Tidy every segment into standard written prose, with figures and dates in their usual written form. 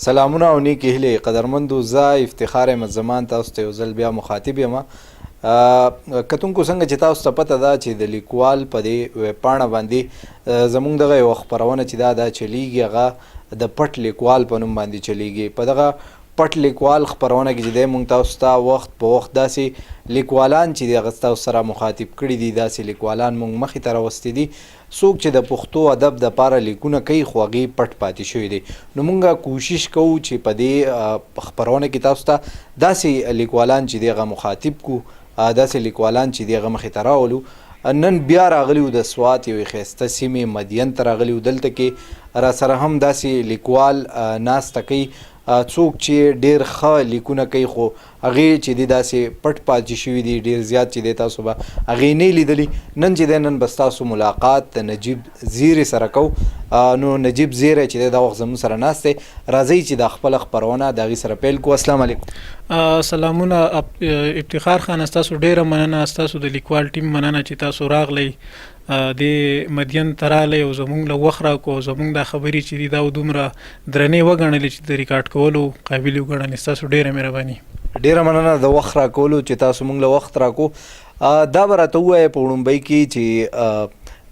سلامونه او نیکې هیلې قدرمندو. زه افتخار احمد زمان تاسو ته یو ځل بیا مخاطب یم. کتونکو څنګه چې تاسو ته پته ده چې د لیکوال په دې ویبپاڼه باندې زموږ دغه یوه خپرونه چې دا چلیږي هغه د پټ لیکوال په نوم باندې چلیږي. په دغه پټ لیکوال خپرونه کې چې دی موږ تاسو ته وخت په وخت داسې لیکوالان چې دی هغه تاسو سره مخاطب کړي دي، داسې لیکوالان موږ مخې ته راوستي دي څوک چې د پښتو ادب دپاره لیکونه کوي خو هغې پټ پاتې شوي دي. نو موږ کوشش کوو چې په دې خپرونه کې تاسو ته داسې لیکوالان چې دی هغه مخاطب کو، داسې لیکوالان چې دی هغه مخې ته راولو. نن بیا راغلی و د سوات یوې ښایسته سیمې مدین ته راغلی و. دلته کې را سره هم داسې لیکوال ناسته کوي څوک چې ډېر ښه لیکونه کوي خو هغې چې دی داسې پټ پاتې شوي دي، ډېر زیات چې دی تاسو به هغې نه لیدلي. نن چې دی نن به ستاسو ملاقات د نجib زیري سره کوو. نو نجib زیری چې دی دا وخت زموږ سره ناست دی. راځئ چې دا خپله خپرونه د هغې سره پیل کړو. السلام علیکم. سلامونه افتخار خان، ستاسو ډېره مننه، ستاسو د لیکوال ټیم مننه چې تاسو راغلی د مدین ته راغلی او زموږ له وخت راکړو او زموږ دا خبرې چې دي دا دومره درنې وګڼلې چې د ریکارډ کولو قابل وګڼلې. ستاسو ډېره مهرباني. ډېره مننه د وخت راکولو چې تاسو موږ له وخت راکړو. دا به راته ووایه په وړومبۍ کې چې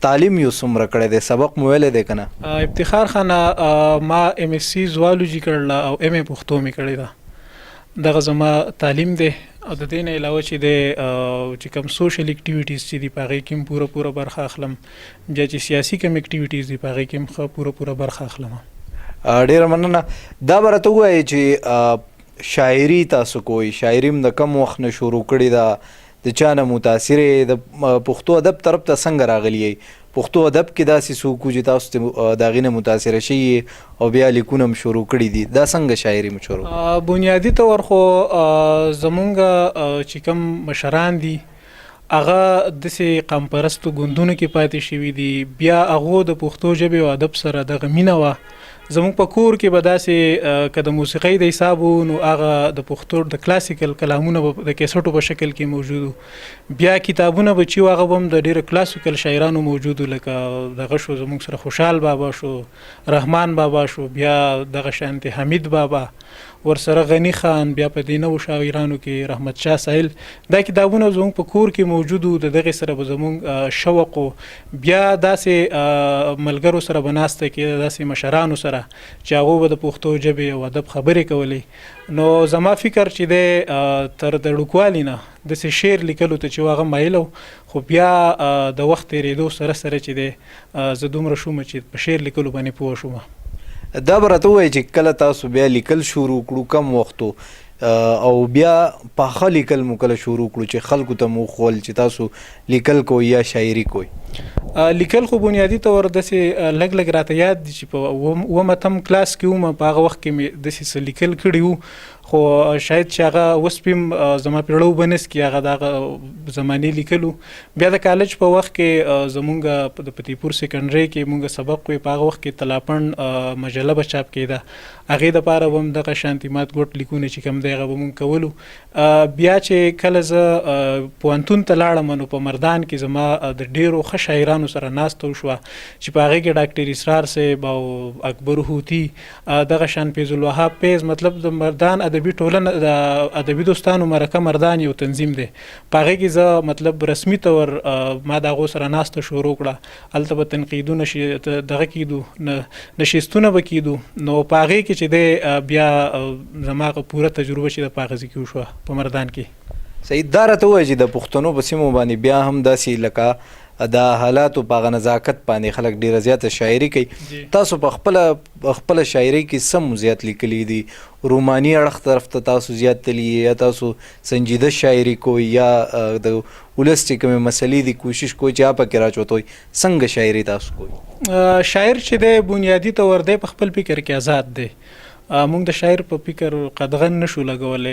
تعلیم یو څومره کړی دی، سبق مو ویلی دی که نه؟ افتخار خان ما ام ایس سی زوالوجي کړله او ام ای پښتو مې کړې ده. دغه زما تعلیم دی او د دې نه علاوه چې دی چې کوم سوشل اکټیویټیز چې دي په هغې کې هم پوره برخه اخلم. بیا چې سیاسي کوم اکټیویټیز دي په هغې کې هم ښه پوره برخه اخلم. ډېره مننه. دا به راته ووایې چې شاعري تاسو کوئ، شاعري هم د کم وخت نه شروع کړې ده، د چا نه متاثرې د پښتو ادب طرف ته څنګه راغلي یئ؟ پښتو ادب کې داسې څوک چې تاسو ته د هغې نه متاثره شوي او بیا لیکونه هم شروع کړي دي، دا څنګه شاعري مو شروع؟ بنیادي طور خو زمونږ چې کوم مشران دي هغه داسې قام پرستو ګوندونو کې پاتې شوي دي. بیا هغو د پښتو ژبې او ادب سره دغه مینه وه. زموږ په کور کې به داسې که د موسیقۍ د حساب و نو هغه د پښتو د کلاسیکل کلامونه به د کیسټو په شکل کې موجود و. بیا کتابونه به چې هغه به هم د ډېرو کلاسیکل شاعرانو موجود و، لکه دغه شو زموږ سره خوشحال بابا شو، رحمان بابا شو، بیا دغه شانتې حمید بابا، ورسره غنی خان، بیا په دې نوو شاعرانو کې رحمت شاه سایل. دا کتابونه زموږ په کور کې موجود و. د دغې سره به زموږ شوق و. بیا داسې ملګرو سره به ناسته کې داسې مشرانو سره چې هغو به د پښتو ژبې او ادب خبرې کولې. نو زما فکر چې دی تر د ډوکوالي نه داسې شعر لیکلو ته چې هغه مایل و، خو بیا د وخت تېرېدو سره چې دی زه دومره شوم چې په شعر لیکلو باندې پوه شوم. دا به راته ووایي چې کله تاسو بیا لیکل شروع کړو کم وختو او بیا پاخه لیکل مو کله شروع کړو چې خلکو ته مو وښول چې تاسو لیکل کوئ یا شاعري کوئ؟ لیکل خو بنیادي طور داسې لږ راته یاد دي چې په اووم اتم کلاس کې وم، په هغه وخت کې مې داسې څه لیکل کړي وو، خو شاید چې هغه اوس پې زما پیړو بنس کې هغه د هغه زمانې لیکلو. بیا د کالج په وخت کې زمونږ د فتحپور سیکنډرۍ کې مونږ سبق وی، په هغه وخت کې تلاپڼ مجله به چاپ کېده، هغې دپاره به هم دغه شانتي مات ګوټ لیکونه چې کوم دی هغه به مونږ کولو. بیا چې کله زه پوهنتون ته لاړم نو په مردان کې زما د ډېرو ښه شاعرانو سره ناسته وشوه چې په هغې کې ډاکټر اسرار صاحب او اکبر هوتي، دغه شان فیض الوهاب فیض، مطلب د مردان ادبي ټولنه د ادبي دوستانو مرکه مردان یو تنظیم دی، په هغې کې زه مطلب رسمي طور ما د هغو سره ناسته شروع کړه. هلته به تنقیدونه دغه کېدو، نشستونه به کېدو. نو په هغې کې چې دی بیا زما پوره تجربه چې د په هغه ځای کې وشوه په مردان کې. صحیح. دا راته ووایي چې د پښتنو په سیمو باندې بیا هم داسې لکه د حالاتو په هغه نزاکت باندې خلک ډېره زیاته شاعري کوي. تاسو په خپله شاعري کې څه مو زیات لیکلي دي؟ روماني اړخ طرف ته تاسو زیات تلي یا تاسو سنجیده شاعري کوئ یا د ولس چې کومې مسلې دي کوشش کوئ چې هغه پکې راچوتوئ؟ څنګه شاعري تاسو کوئ؟ شاعر چې دی بنیادي طور دی په خپل فکر کې آزاد دی. مونږ د شاعر په فکر قدغن نشو لګولی.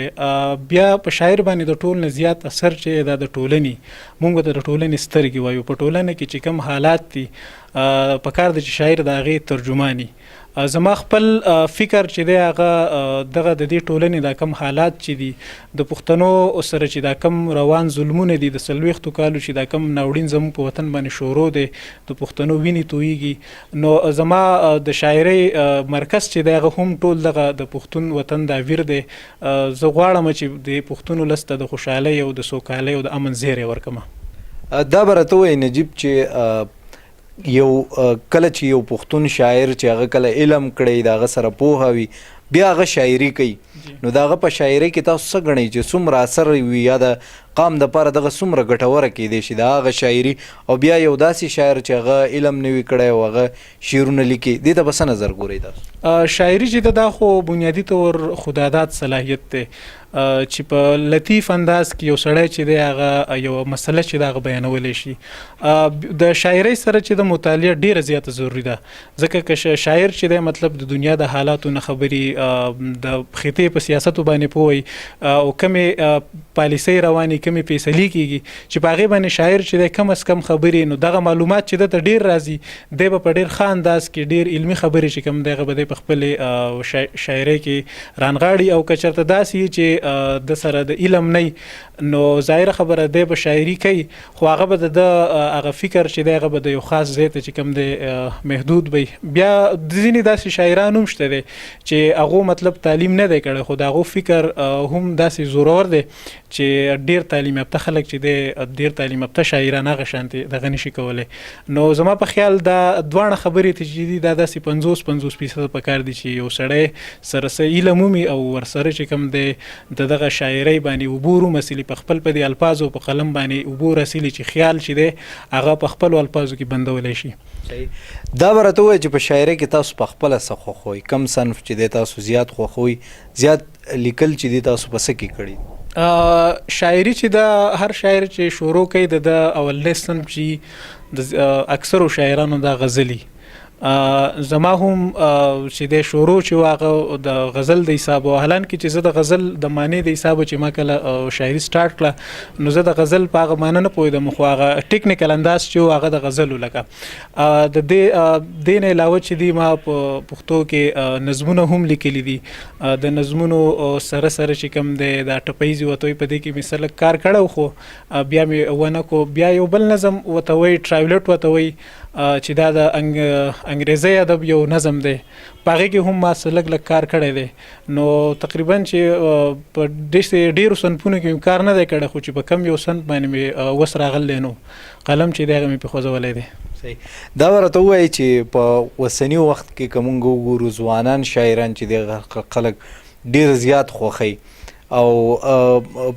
بیا په شاعر باندې د ټول نه زیات اثر چې دا د ټولنې، مونږ د ټولنې سترګې وایو. په ټولنه کې چې کوم حالات دي پکار دی چې شاعر د هغې ترجماني. زما خپل فکر چې دی هغه دغه د دې ټولنې دا کم حالات چې دي د پښتنو سره چې دا کم روان ظلمونه دي د 40 کالو چې دا کم ناوړین زموږ په وطن باندې شروع دی د پښتنو وینې تویږي نو زما د شاعرۍ مرکز چې دی هغه هم ټول دغه د پښتون وطن دا ویر دی زه غواړم چې د پښتون ولس ته د خوشحالۍ او د سوکالۍ او د امن زیری ورکړم. دا به راته ووایي نجیب چې یو کله چې یو پښتون شاعر چې هغه کله علم کړی د هغه سره پوهه وي بیا هغه شاعري کوي نو د هغه په شاعرۍ کې تاسو څه ګڼئ چې څومره اثر وي یا د قام دپاره دغه څومره ګټوره کیدی شي د هغه شاعري او بیا یو داسې شاعر چې هغه علم نه وي کړی او هغه شعرونه لیکي دې ته به څه نظر ګورئ تاسو؟ شاعري چې دا خو بنیادي طور خداداد صلاحیت دی چې په لطیف انداز کې یو سړی چې دی هغه یو مسله چې د هغه بیانولی شي. د شاعرۍ سره چې د مطالعه ډیره زیاته ضروري ده ځکه که شاعر چې دی مطلب د دنیا د حالاتو نه خبري د خطې په سیاستو باندې پوهوي او کمې پالیسۍ رواني کمې فیصلې کیږي چې په هغې باندې شاعر چې دی کم از کم خبرې نو دغه معلومات چې ده ته ډیر راځي دی به په ډیر ښه انداز کې ډیر علمي خبرې چې کوم دی هغه به دی په خپلې شاعرۍ کې رانغاړي او که چېرته داسې وي چې د سره د علم نه نو ظاهره خبره دی به شاعري کوي خو هغه به د هغه فکر چې دی هغه به د یو خاص ځای ته چې کوم دی محدود وي. بیا ځینې داسې شاعران هم شته دی چې هغو مطلب تعلیم نه دی کړی خو د هغو فکر هم داسې زورور دی چې ډیر تعلیم یافته خلک چې دی ډیر تعلیم یافته شاعران هغه شانتې دغه نشي کولی. نو زما په خیال دا دواړه خبرې چې دي دا داسې 50-50% پکار دي چې یو سړی سره څه علم ومي او ورسره چې کوم دی د دغه شاعرۍ باندې اوبو رومسلي په خپل په دې الفاظو په قلم باندې اوبو رسلي چې خیال چې دی هغه په خپلو الفاظو کې بندولی شي. دا به راته ووایي چې په شاعرۍ کې تاسو په خپله څه خوښوئ کم صنف چې دی تاسو زیات خوښوئ زیات لیکل چې دی تاسو په څه کې کړي؟ شاعري چې دا هر شاعر چې شروع کوي د اولنی صنف چې د اکثرو شاعرانو دا غزلي زما هم چې د شروع چې هغه د غزل د حساب او حالان کې چې زه د غزل د معنی د حساب چې ما کله شاعري سٹارټ کړه نو زه د غزل په هغه معنی نه پوهېدم خو هغه ټیکنیکل انداز چې هغه د غزلو لکه د دې نه علاوه چې دی ما په پښتو کې نظمونه هم لیکلي دي د نظمونو سره سره چې کوم دی دا ټپیزي وته په دې کې مې سره کار کړی خو بیا مې ونه کو بیا یو بل نظم وته وایي ټرایولټ وته وایي چې دا د انګریزي ادب یو نظم دی په هغې کې هم ما څه لږ لږ کار کړی دی نو تقریبا چې په ډېرو صنفونو کې مې کار نه دی کړی خو چې په کم یو صنف باندې مې وس راغلی نو قلم چې دی هغه مې پرېښودولی دی. دا به راته ووایي چې په اوسني وخت کې که مونږ وګورو ځوانان شاعران چې دی خلک ډېر زیات خوښوي او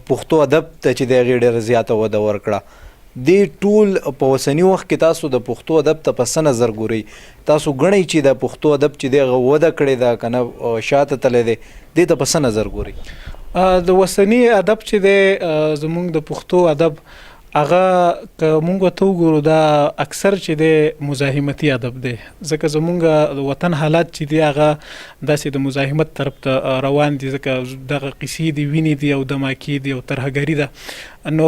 پښتو ادب ته چې دی هغې ډېره زیاته وده ورکړه دې ټول په اوسني وخت کې تاسو د پښتو ادب ته په څه نظر ګورئ؟ تاسو ګڼئ چې د پښتو ادب چې دی هغه وده کړې ده که نه شاته تللی دی دې ته په څه نظر ګورئ؟ د اوسني ادب چې دی زموږ د پښتو ادب هغه که مونږ ورته وګورو دا اکثر چې دی مزاحمتي ادب دی ځکه زمونږ د وطن حالات چې دی هغه داسې د مزاحمت طرف ته روان دي ځکه دغه قصې دي وینې دي او دماکي دي او ترهګري ده نو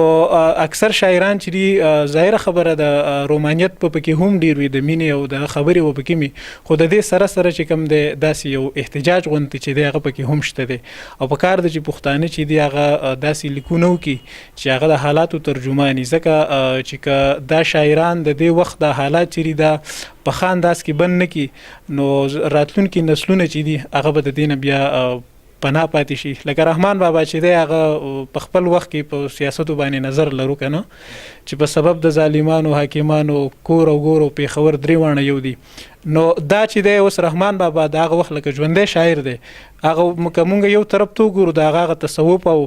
اکثر شاعران چې دي ظاهره خبره د رومانیت په پکې هم ډیر وي د مینې او د خبرې و پکې می خو د دې سره سره چې کوم دی داسې یو احتجاج غوندې چې دی هغه پکې هم شته دی او په کار ده چې پښتانه چې دی هغه داسې لیکونه وکړي چې هغه د حالاتو ترجماني ځکه چې که دا شاعران د دې وخت د حالات چې دا په ښه انداز کې بند نه کړي نو راتلونکي نسلونه چې دي هغه به د دې نه بیا پناه پاتې شي لکه رحمان بابا چې دی هغه په خپل وخت کې په سیاستو باندې نظر لرو که نه چې په سبب د ظالمانو حاکمانو کور او ګور او پېښور درې واړه یو دي نو دا چې دی اوس رحمان بابا د هغه وخت لکه ژوندی شاعر دی هغه که مونږ یو طرف ته وګورو د هغه تصوف او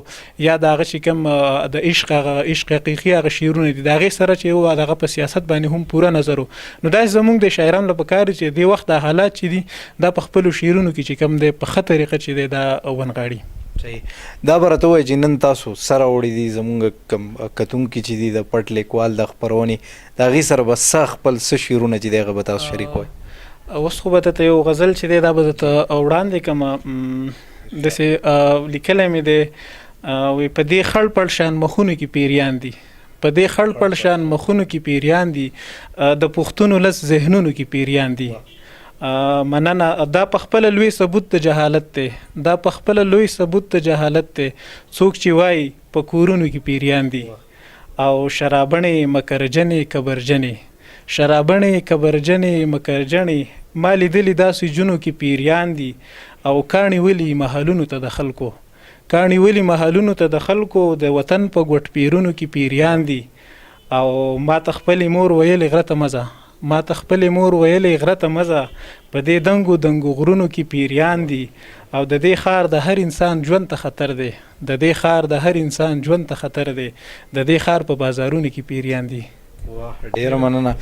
یا د هغه چې کوم د عشق حقیقي هغه شعرونه دي د هغې سره چې د هغه په سیاست باندې هم پوره نظر و نو داسې زمونږ د شاعرانو له پکار چې دې وخت د حالات چې دي دا په خپلو شعرونو کې چې کوم دی په ښه طریقه چې دی دا ونغاړي. دا به راته ووایي چې نن تاسو سره وړي دي زمونږ کم کتونکي چې دي د پټ لیکوال د خپرونې د هغې سره به څه خپل څه شعرونه چې دی هغه به تاسو شریکوئ؟ اوس خو به درته یو غزل چې دی دا به درته وړاندې کړم داسې لیکلی مې دی وایي په دې خړ پړ شان مخونو کې پیریان دي په دې خړ پړ شان مخونو کې پیریان دي د پښتون ولس ذهنونو کې پیریان دي مننه. دا په خپله لوی ثبوت د جهالت دی، دا په خپله لوی ثبوت د جهالت دی. څوک چې وایي په کورونو کې پیریان دي او شرابنې مکرجنې کبرجنې، شرابنې کبرجنې مکرجنې، ما لیدلي داسې جونو کې پیریان دي او کاڼي ولي محلونو ته د خلکو، کاڼي ولي محلونو ته د خلکو، د وطن په ګوټ پیرونو کې پیریان دي. او ما ته خپلې مور ویلې غره ته مزه، ما ته خپلې مور ویلې غره ته مزه، په دې دنګو دنګو غرونو کې پیریان دي. او د دې ښار د هر انسان ژوند ته خطر دی، د دې ښار د هر انسان ژوند ته خطر دی، د دې ښار په بازارونو کې پیریان دي. ډیره مننه.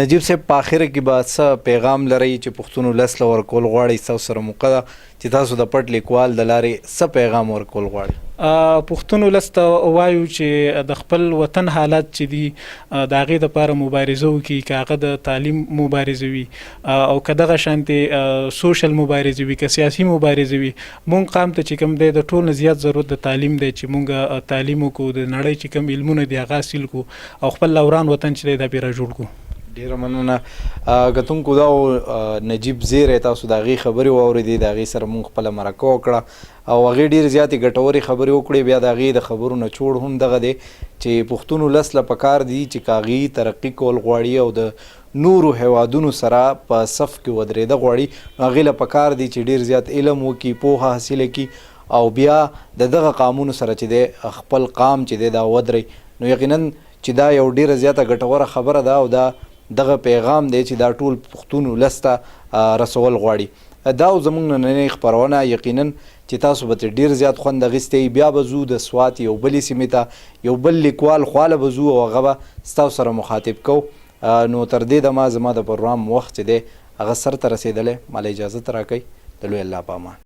نجیب صاحب په اخره کې به څه پیغام لرئ چې پښتون ولس له ورکول غواړئ؟ ستاسو سره موقع ده چې تاسو د پټ لیکوال د لارې څه پیغام ورکول غواړئ؟ پښتون ولس ته وایو چې د خپل وطن حالات چې دي د هغې دپاره مبارزه وکړي، که هغه د تعلیم مبارزه وي او که دغه شانتې سوشل مبارزه وي، که سیاسي مبارزه وي. مونږ قام ته چې کوم دی د ټول نه زیات ضرورت د تعلیم دی، چې مونږ تعلیم وکړو، د نړۍ چې کوم علمونه دي هغه حاصل کړو او خپل وران وطن چې دی دا بیا راجوړ کړو. ډیره مننه. کتونکو دا نجیب زیری تاسو د هغې خبرې واورېدې، د هغې سره مونږ خپله مرکه وکړه او هغې ډېرې زیاتې ګټورې خبرې وکړې. بیا د هغې د خبرو نچوړ هم دغه دی چې پښتون ولس له پکار دي چې که هغې ترقي کول غواړي او د نورو هیوادونو سره په صف کې ودرېده غواړي، نو هغې له پکار دي چې ډېر زیات علم وکړي، پوهه حاصله کړي او بیا د دغه قامونو سره چې دی خپل قام چې دی دا ودرئ. نو یقینا چې دا یو ډېره زیاته ګټوره خبره ده او دا دغه پیغام دی چې دا ټول پښتون ولس ته رسول غواړي. دا زموږ نننۍ خپرونه یقینا چې تاسو به ترې ډېر زیات خوند اخیستی. بیا به ځو د سوات یو بلې سیمې ته، یو بل لیکوال خواله به ځو او هغه به ستاسو سره مخاطب کو. نو تر دې دمه زما د پروګرام وخت چې دی هغه سر ته رسېدلی. ماله اجازت راکوئ. د لوی الله په امان.